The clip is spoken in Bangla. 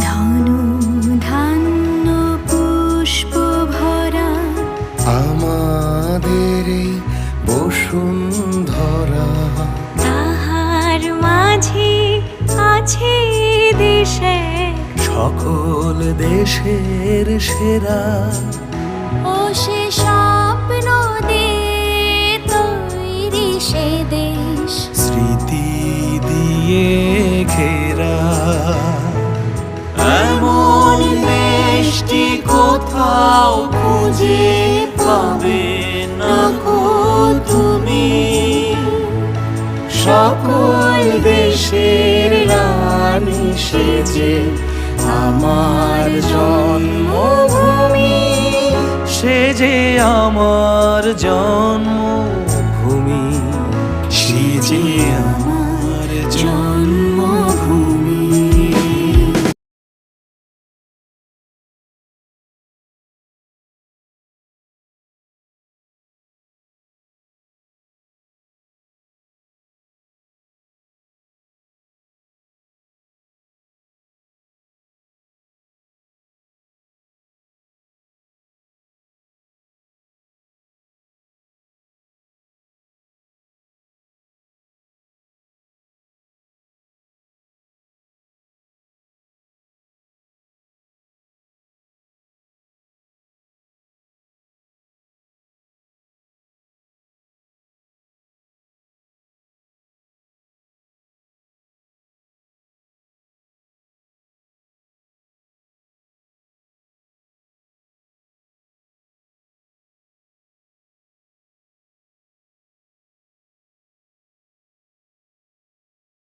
ধন ধান্য পুষ্প ভরা আমাদের এই বসুন্ধরা, তাহার মাঝে আছে দেশে সকল দেশের সেরা। ও সে স্বপ্ন দিয়ে তৈরি সে দেশ, স্মৃতি দিয়ে ঘেরা, এমন দেশটি কোথাও খুঁজে পাবে না গো তুমি। সকল দেশের রানী সেজে আমার জন্মভূমি, সে যে আমার জন্ম